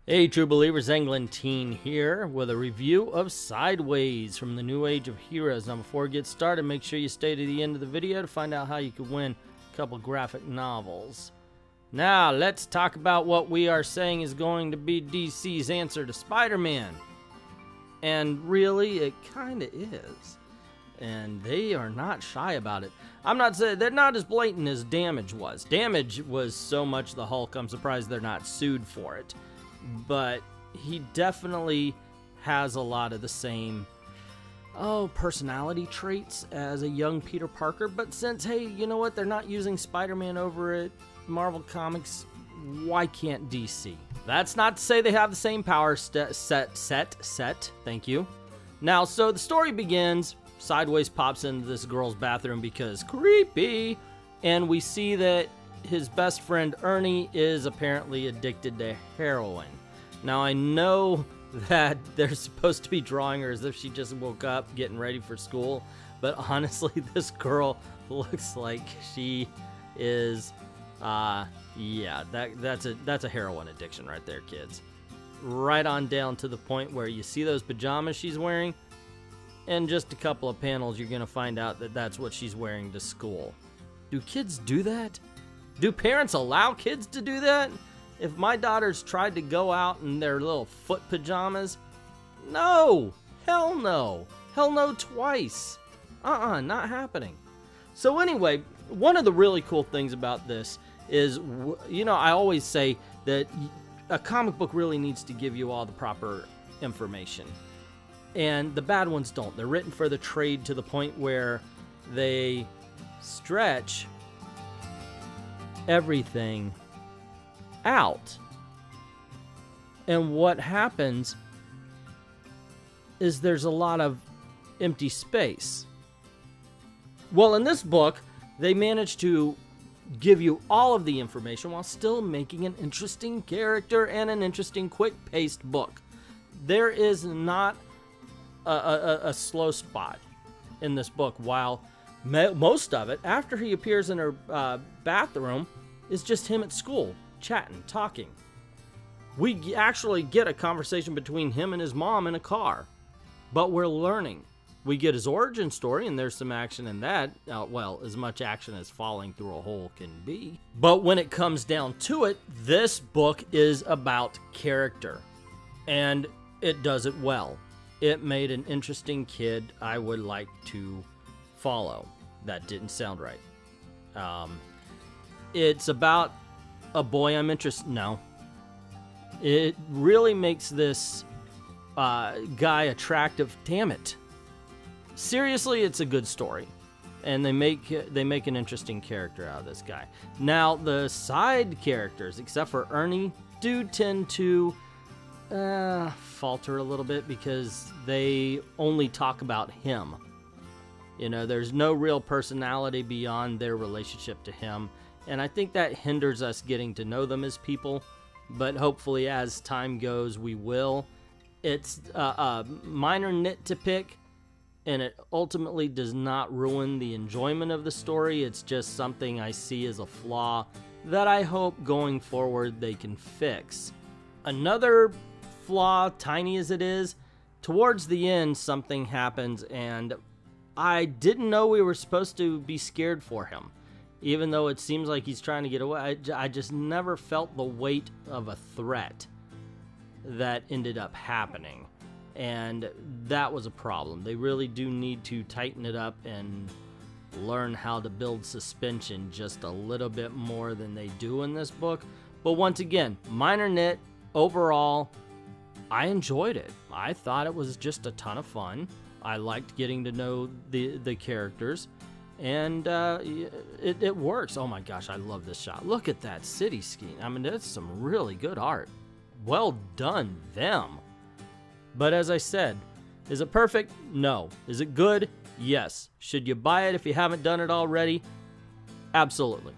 Hey true believers, ENGLENTINE here with a review of Sideways from the New Age of Heroes. Now before we get started, make sure you stay to the end of the video to find out how you could win a couple graphic novels. Now let's talk about what we are saying is going to be DC's answer to Spider-Man. And really, it kinda is. And they are not shy about it. I'm not saying they're not as blatant as Damage was. Damage was so much the Hulk, I'm surprised they're not sued for it. But he definitely has a lot of the same personality traits as a young Peter Parker. But since, hey, you know what, they're not using Spider-Man over at Marvel Comics, why can't DC? That's not to say they have the same power set. Thank you. Now, so the story begins. Sideways pops into this girl's bathroom because creepy, and we see that his best friend Ernie is apparently addicted to heroin. Now I know that they're supposed to be drawing her as if she just woke up getting ready for school, but honestly this girl looks like she is yeah, that's a heroin addiction right there, kids. Right on down to the point where you see those pajamas she's wearing. In just a couple of panels you're gonna find out that that's what she's wearing to school. Do kids do that? Do parents allow kids to do that? If my daughters tried to go out in their little foot pajamas, no, hell no, hell no twice. Not happening. So anyway, one of the really cool things about this is, you know, I always say that a comic book really needs to give you all the proper information. And the bad ones don't. They're written for the trade to the point where they stretch everything out. And what happens is there's a lot of empty space. Well, in this book, they managed to give you all of the information while still making an interesting character and an interesting quick-paced book. There is not a slow spot in this book, while most of it, after he appears in her bathroom, is just him at school, chatting, talking. We actually get a conversation between him and his mom in a car, but we're learning. We get his origin story, and there's some action in that. Well, as much action as falling through a hole can be. But when it comes down to it, this book is about character, and it does it well. It made an interesting kid I would like to follow. That didn't sound right. It's about a boy I'm interested in. No. It really makes this guy attractive. Damn it. Seriously, it's a good story. And they make an interesting character out of this guy. Now, the side characters, except for Ernie, do tend to falter a little bit because they only talk about him. You know, there's no real personality beyond their relationship to him, and I think that hinders us getting to know them as people, but hopefully as time goes we will. It's a minor nit to pick, and it ultimately does not ruin the enjoyment of the story. It's just something I see as a flaw that I hope going forward they can fix. Another flaw, tiny as it is, towards the end something happens and I didn't know we were supposed to be scared for him. Even though it seems like he's trying to get away, I just never felt the weight of a threat that ended up happening. And that was a problem. They really do need to tighten it up and learn how to build suspension just a little bit more than they do in this book. But once again, minor nit. Overall, I enjoyed it. I thought it was just a ton of fun. I liked getting to know the characters, and it works. Oh my gosh, I love this shot. Look at that city scheme. I mean, that's some really good art. Well done, them. But as I said, is it perfect? No. Is it good? Yes. Should you buy it if you haven't done it already? Absolutely.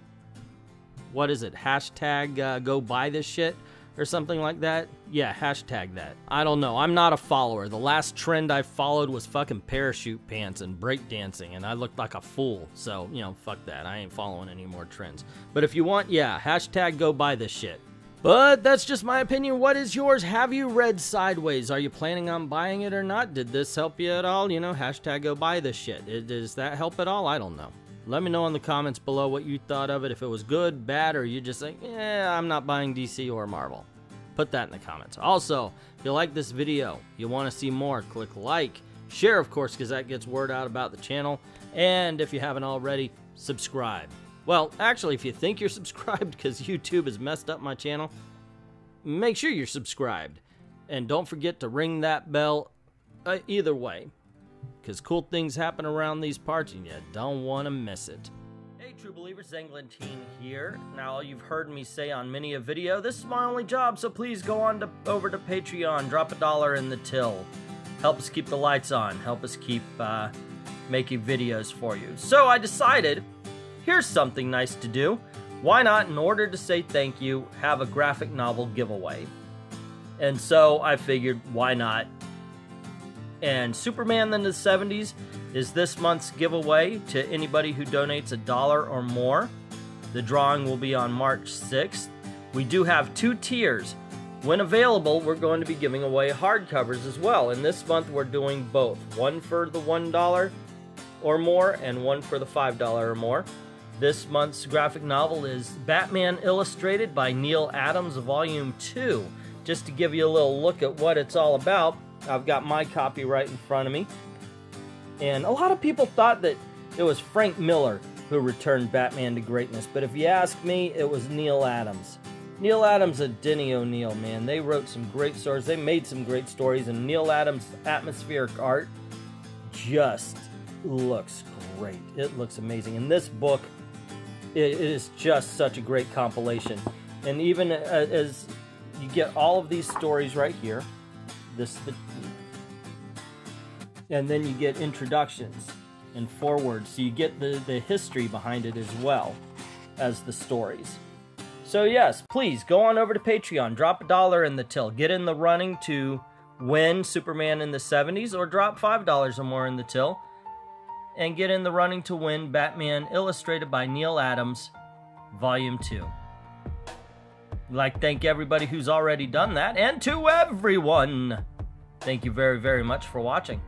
What is it? Hashtag go buy this shit? Or something like that? Yeah, hashtag that. I don't know. I'm not a follower. The last trend I followed was fucking parachute pants and breakdancing, and I looked like a fool. So, you know, fuck that. I ain't following any more trends. But if you want, yeah, hashtag go buy this shit. But that's just my opinion. What is yours? Have you read Sideways? Are you planning on buying it or not? Did this help you at all? You know, hashtag go buy this shit. Does that help at all? I don't know. Let me know in the comments below what you thought of it. If it was good, bad, or you just think, yeah, I'm not buying DC or Marvel. Put that in the comments. Also, if you like this video, you want to see more, click like, share, of course, because that gets word out about the channel. And if you haven't already, subscribe. Well, actually, if you think you're subscribed because YouTube has messed up my channel, make sure you're subscribed. And don't forget to ring that bell either way, because cool things happen around these parts and you don't want to miss it. Hey, true believers, ENGLENTINE here. Now, you've heard me say on many a video, this is my only job, so please go on over to Patreon, drop $1 in the till. Help us keep the lights on, help us keep making videos for you. So I decided, here's something nice to do. Why not, in order to say thank you, have a graphic novel giveaway? And so I figured, why not? And Superman in the 70s is this month's giveaway to anybody who donates $1 or more. The drawing will be on March 6th. We do have 2 tiers. When available, we're going to be giving away hardcovers as well. And this month we're doing both. One for the $1 or more and one for the $5 or more. This month's graphic novel is Batman Illustrated by Neil Adams, Volume 2. Just to give you a little look at what it's all about, I've got my copy right in front of me. And a lot of people thought that it was Frank Miller who returned Batman to greatness. But if you ask me, it was Neil Adams. Neil Adams and Denny O'Neil, man. They wrote some great stories. They made some great stories. And Neil Adams' atmospheric art just looks great. It looks amazing. And this book, it is just such a great compilation. And even as you get all of these stories right here, and then you get introductions and forewords, so you get the history behind it as well as the stories. So yes, please go on over to Patreon, drop $1 in the till, get in the running to win Superman in the 70s, or drop $5 or more in the till and get in the running to win Batman Illustrated by Neil Adams, Volume 2. I'd like to thank everybody who's already done that, and to everyone, thank you very, very much for watching.